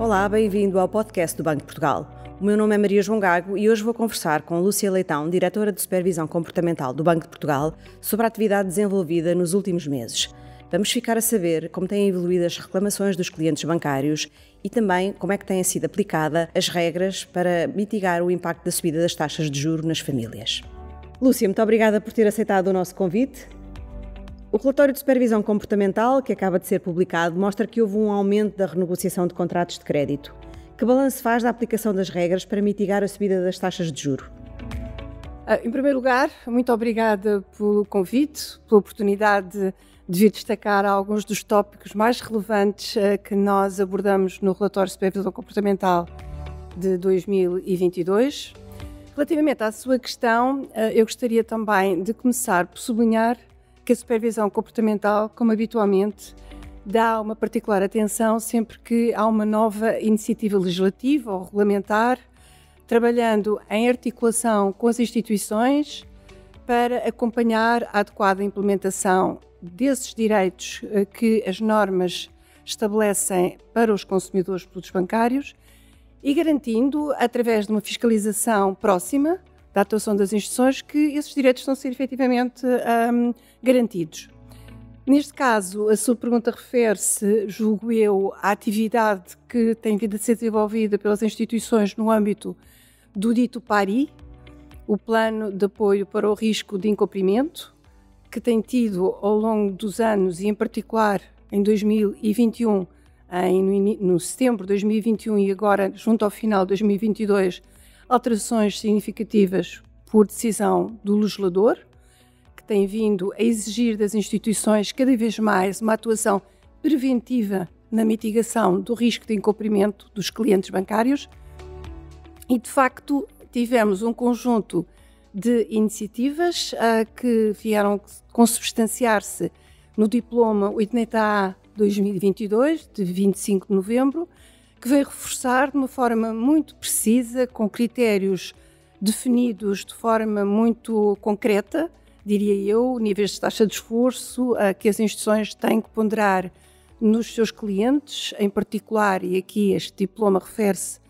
Olá, bem-vindo ao podcast do Banco de Portugal. O meu nome é Maria João Gago e hoje vou conversar com Lúcia Leitão, diretora de Supervisão Comportamental do Banco de Portugal, sobre a atividade desenvolvida nos últimos meses. Vamos ficar a saber como têm evoluído as reclamações dos clientes bancários e também como é que têm sido aplicadas as regras para mitigar o impacto da subida das taxas de juros nas famílias. Lúcia, muito obrigada por ter aceitado o nosso convite. O relatório de supervisão comportamental, que acaba de ser publicado, mostra que houve um aumento da renegociação de contratos de crédito. Que balanço faz da aplicação das regras para mitigar a subida das taxas de juros? Em primeiro lugar, muito obrigada pelo convite, pela oportunidade de vir destacar alguns dos tópicos mais relevantes que nós abordamos no relatório de supervisão comportamental de 2022. Relativamente à sua questão, eu gostaria também de começar por sublinhar que a supervisão comportamental, como habitualmente, dá uma particular atenção sempre que há uma nova iniciativa legislativa ou regulamentar, trabalhando em articulação com as instituições para acompanhar a adequada implementação desses direitos que as normas estabelecem para os consumidores de produtos bancários e garantindo, através de uma fiscalização próxima da atuação das instituições, que esses direitos estão a ser efetivamente garantidos. Neste caso, a sua pergunta refere-se, julgo eu, à atividade que tem vindo a ser desenvolvida pelas instituições no âmbito do dito PARI, o Plano de Apoio para o Risco de Incumprimento, que tem tido ao longo dos anos, e em particular em 2021, no setembro de 2021 e agora junto ao final de 2022, alterações significativas por decisão do legislador, que tem vindo a exigir das instituições cada vez mais uma atuação preventiva na mitigação do risco de incumprimento dos clientes bancários. E, de facto, tivemos um conjunto de iniciativas que vieram consubstanciar-se no diploma 80A 2022, de 25 de novembro, que veio reforçar de uma forma muito precisa, com critérios definidos de forma muito concreta, diria eu, níveis de taxa de esforço que as instituições têm que ponderar nos seus clientes, em particular, e aqui este diploma refere-se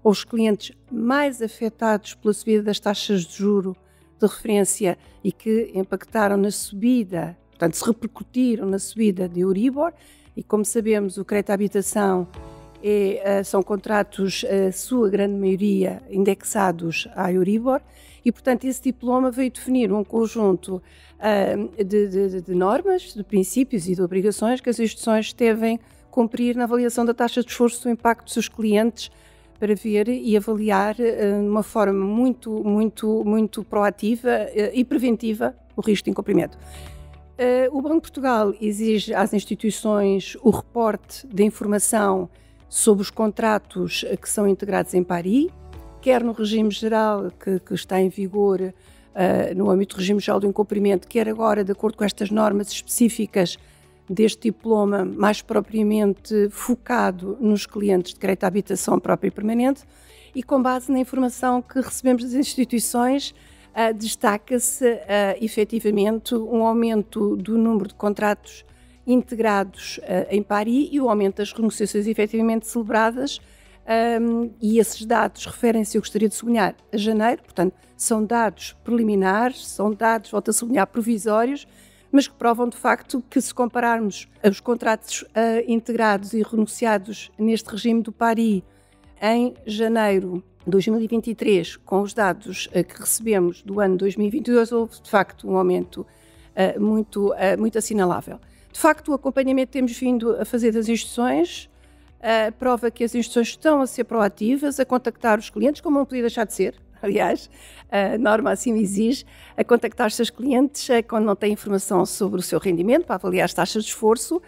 aos clientes mais afetados pela subida das taxas de juro de referência e que impactaram na subida, portanto, se repercutiram na subida de Euribor, e como sabemos, o crédito à habitação são contratos, a sua grande maioria, indexados à Euribor, e, portanto, esse diploma veio definir um conjunto de normas, de princípios e de obrigações que as instituições devem cumprir na avaliação da taxa de esforço do impacto dos seus clientes para ver e avaliar de uma forma muito proativa e preventiva o risco de incumprimento. O Banco de Portugal exige às instituições o reporte de informação sobre os contratos que são integrados em PARI, quer no regime geral que está em vigor no âmbito do regime geral do incumprimento, quer agora de acordo com estas normas específicas deste diploma, mais propriamente focado nos clientes de crédito à habitação própria e permanente, e com base na informação que recebemos das instituições, destaca-se efetivamente um aumento do número de contratos integrados em PARI e o aumento das renegociações efetivamente celebradas, e esses dados referem-se, eu gostaria de sublinhar, a janeiro, portanto, são dados preliminares, são dados, volto a sublinhar, provisórios, mas que provam de facto que, se compararmos os contratos integrados e renegociados neste regime do PARI em janeiro de 2023, com os dados que recebemos do ano 2022, houve de facto um aumento muito assinalável. De facto, o acompanhamento que temos vindo a fazer das instituições prova que as instituições estão a ser proativas, a contactar os clientes, como não podia deixar de ser. Aliás, a norma assim o exige, a contactar os seus clientes quando não têm informação sobre o seu rendimento, para avaliar as taxas de esforço.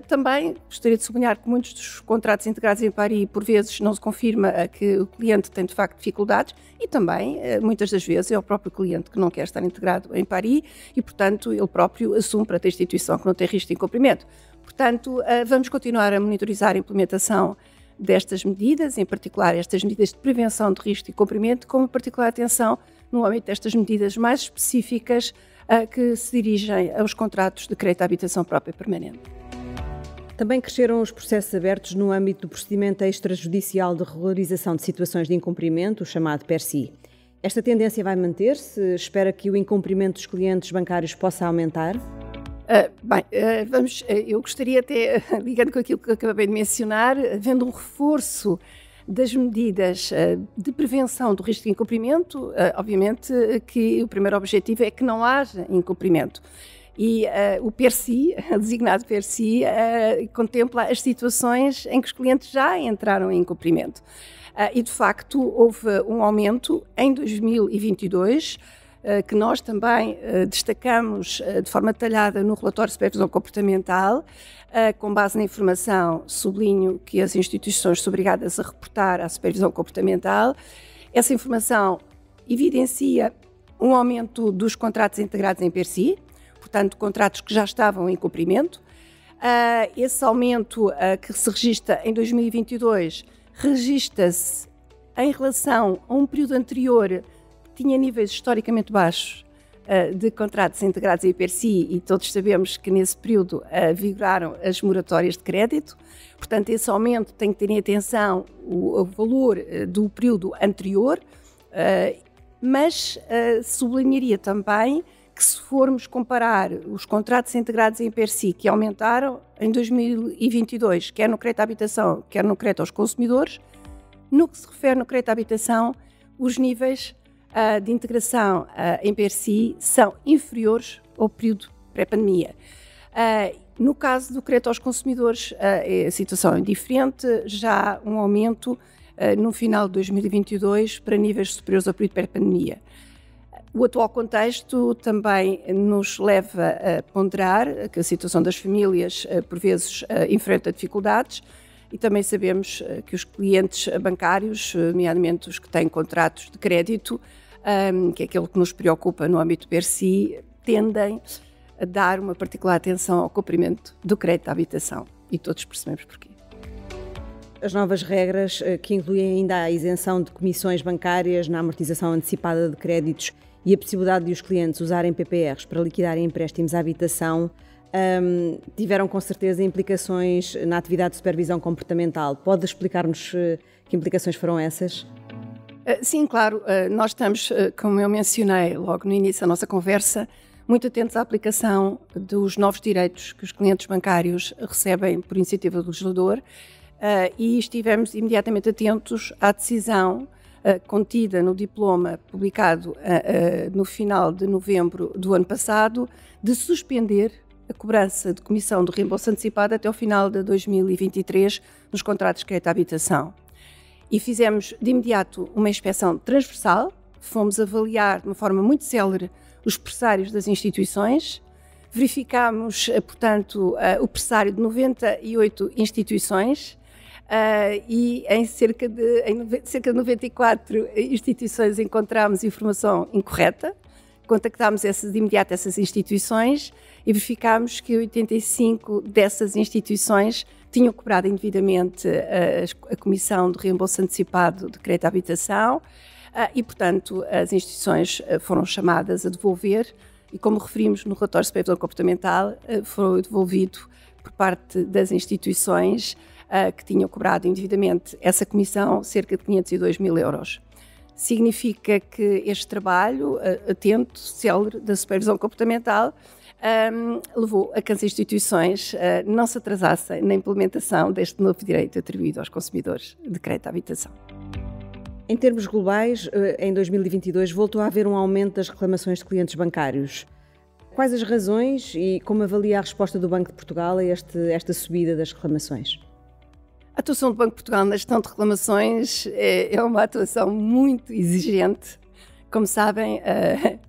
Também gostaria de sublinhar que muitos dos contratos integrados em PARI, por vezes, não se confirma que o cliente tem, de facto, dificuldades e também, muitas das vezes, é o próprio cliente que não quer estar integrado em PARI e, portanto, ele próprio assume perante a instituição que não tem risco de incumprimento. Portanto, vamos continuar a monitorizar a implementação destas medidas, em particular estas medidas de prevenção de risco de incumprimento, com uma particular atenção no âmbito destas medidas mais específicas que se dirigem aos contratos de crédito à habitação própria permanente. Também cresceram os processos abertos no âmbito do procedimento extrajudicial de regularização de situações de incumprimento, o chamado PERSI. Esta tendência vai manter-se? Espera que o incumprimento dos clientes bancários possa aumentar? Eu gostaria até, ligando com aquilo que acabei de mencionar, havendo um reforço das medidas de prevenção do risco de incumprimento, obviamente que o primeiro objetivo é que não haja incumprimento. E o PERSI, designado PERSI, contempla as situações em que os clientes já entraram em incumprimento. E, de facto, houve um aumento em 2022, que nós também destacamos de forma detalhada no relatório de supervisão comportamental. Com base na informação, sublinho que as instituições são obrigadas a reportar à supervisão comportamental. Essa informação evidencia um aumento dos contratos integrados em PERSI, portanto, contratos que já estavam em cumprimento. Esse aumento que se registra em 2022 registra-se em relação a um período anterior que tinha níveis historicamente baixos de contratos integrados em PERSI, e todos sabemos que nesse período vigoraram as moratórias de crédito. Portanto, esse aumento tem que ter em atenção o valor do período anterior, mas sublinharia também que, se formos comparar os contratos integrados em PERSI que aumentaram em 2022, quer no crédito à habitação, quer no crédito aos consumidores, no que se refere no crédito à habitação, os níveis de integração em PERSI são inferiores ao período pré-pandemia. No caso do crédito aos consumidores, a situação é diferente, já há um aumento no final de 2022 para níveis superiores ao período pré-pandemia. O atual contexto também nos leva a ponderar que a situação das famílias, por vezes, enfrenta dificuldades, e também sabemos que os clientes bancários, nomeadamente os que têm contratos de crédito, que é aquilo que nos preocupa no âmbito do PERSI, tendem a dar uma particular atenção ao cumprimento do crédito à habitação. E todos percebemos porquê. As novas regras, que incluem ainda a isenção de comissões bancárias na amortização antecipada de créditos e a possibilidade de os clientes usarem PPRs para liquidarem empréstimos à habitação, tiveram com certeza implicações na atividade de supervisão comportamental. Pode explicar-nos que implicações foram essas? Sim, claro. Nós estamos, como eu mencionei logo no início da nossa conversa, muito atentos à aplicação dos novos direitos que os clientes bancários recebem por iniciativa do legislador, e estivemos imediatamente atentos à decisão contida no diploma publicado no final de novembro do ano passado, de suspender a cobrança de comissão de reembolso antecipado até o final de 2023 nos contratos de crédito à habitação. E fizemos de imediato uma inspeção transversal, fomos avaliar de uma forma muito célere os pressários das instituições, verificámos, portanto, o pressário de 98 instituições, e em cerca de 94 instituições encontramos informação incorreta. Contactámos de imediato essas instituições e verificámos que 85 dessas instituições tinham cobrado indevidamente a comissão de reembolso antecipado de crédito à habitação, e, portanto, as instituições foram chamadas a devolver, e, como referimos no relatório de supervisão comportamental, foi devolvido por parte das instituições que tinham cobrado indevidamente essa comissão cerca de 502 mil euros. Significa que este trabalho atento, célere, da supervisão comportamental levou a que as instituições não se atrasassem na implementação deste novo direito atribuído aos consumidores de crédito à habitação. Em termos globais, em 2022 voltou a haver um aumento das reclamações de clientes bancários. Quais as razões e como avalia a resposta do Banco de Portugal a esta subida das reclamações? A atuação do Banco de Portugal na gestão de reclamações é uma atuação muito exigente. Como sabem,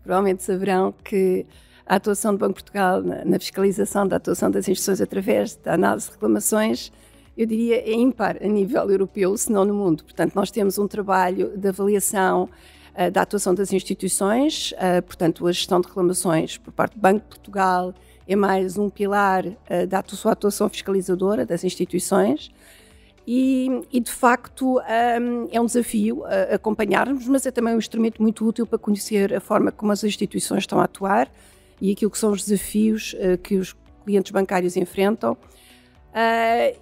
provavelmente saberão que a atuação do Banco de Portugal na fiscalização da atuação das instituições através da análise de reclamações, eu diria, é ímpar a nível europeu, se não no mundo. Portanto, nós temos um trabalho de avaliação da atuação das instituições, portanto, a gestão de reclamações por parte do Banco de Portugal é mais um pilar da sua atuação fiscalizadora das instituições. E, de facto, é um desafio acompanharmos, mas é também um instrumento muito útil para conhecer a forma como as instituições estão a atuar e aquilo que são os desafios que os clientes bancários enfrentam.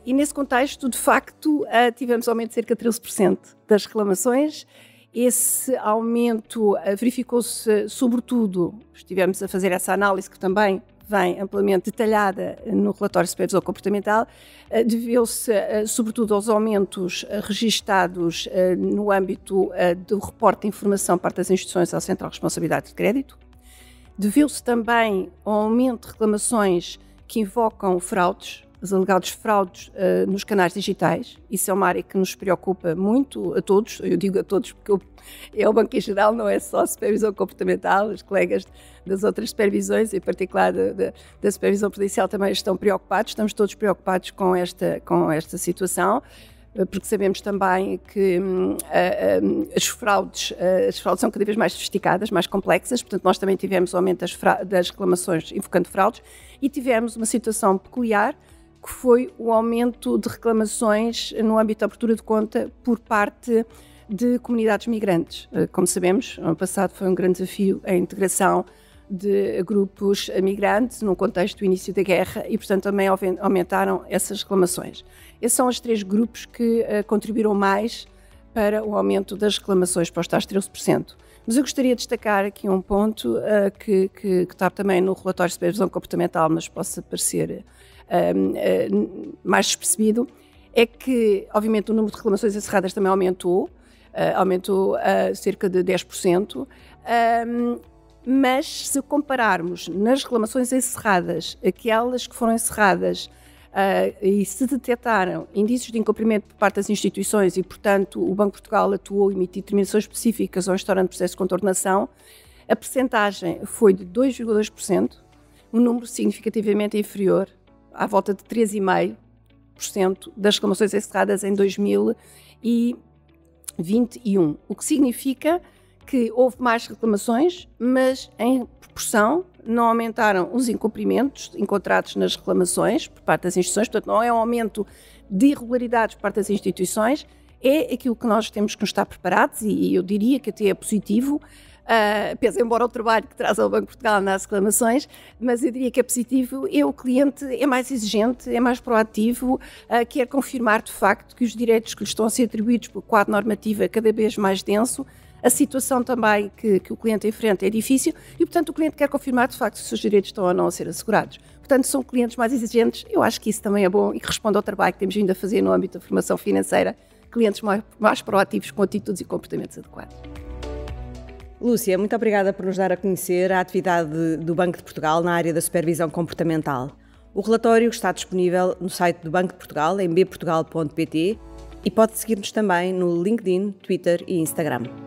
E nesse contexto, de facto, tivemos aumento de cerca de 13% das reclamações. Esse aumento verificou-se, sobretudo, estivemos a fazer essa análise que também vem amplamente detalhada no relatório de supervisão comportamental, deveu-se sobretudo aos aumentos registados no âmbito do reporte de informação por parte das instituições à Central de Responsabilidade de Crédito. Deveu-se também ao aumento de reclamações que invocam fraudes, os alegados fraudes nos canais digitais. Isso é uma área que nos preocupa muito a todos, eu digo a todos porque é o banco em geral, não é só a supervisão comportamental, os colegas das outras supervisões, em particular da supervisão prudencial, também estão preocupados, estamos todos preocupados com esta situação, porque sabemos também que as fraudes são cada vez mais sofisticadas, mais complexas, portanto nós também tivemos o aumento das reclamações invocando fraudes e tivemos uma situação peculiar, que foi o aumento de reclamações no âmbito da abertura de conta por parte de comunidades migrantes. Como sabemos, no ano passado foi um grande desafio a integração de grupos migrantes no contexto do início da guerra e, portanto, também aumentaram essas reclamações. Esses são os 3 grupos que contribuíram mais para o aumento das reclamações, para os tais 13%. Mas eu gostaria de destacar aqui um ponto que está também no relatório de supervisão comportamental, mas possa parecer mais despercebido, é que, obviamente, o número de reclamações encerradas também aumentou cerca de 10%, mas se compararmos nas reclamações encerradas, aquelas que foram encerradas e se detectaram indícios de incumprimento por parte das instituições e, portanto, o Banco de Portugal atuou e emitiu determinações específicas ao instaurar um processo de contornação, a percentagem foi de 2,2%, um número significativamente inferior, à volta de 3,5% das reclamações encerradas em 2021, o que significa que houve mais reclamações, mas em proporção não aumentaram os incumprimentos encontrados nas reclamações por parte das instituições, portanto não é um aumento de irregularidades por parte das instituições, é aquilo que nós temos que nos estar preparados e eu diria que até é positivo, penso, embora o trabalho que traz ao Banco de Portugal nas reclamações, mas eu diria que é positivo, o cliente é mais exigente, é mais proativo, quer confirmar de facto que os direitos que lhe estão a ser atribuídos pelo quadro normativo é cada vez mais denso, a situação também que o cliente enfrenta é difícil e, portanto, o cliente quer confirmar de facto se os seus direitos estão ou não a ser assegurados. Portanto, são clientes mais exigentes, eu acho que isso também é bom e que responde ao trabalho que temos vindo a fazer no âmbito da formação financeira, clientes mais proativos com atitudes e comportamentos adequados. Lúcia, muito obrigada por nos dar a conhecer a atividade do Banco de Portugal na área da supervisão comportamental. O relatório está disponível no site do Banco de Portugal, em bportugal.pt, e pode seguir-nos também no LinkedIn, Twitter e Instagram.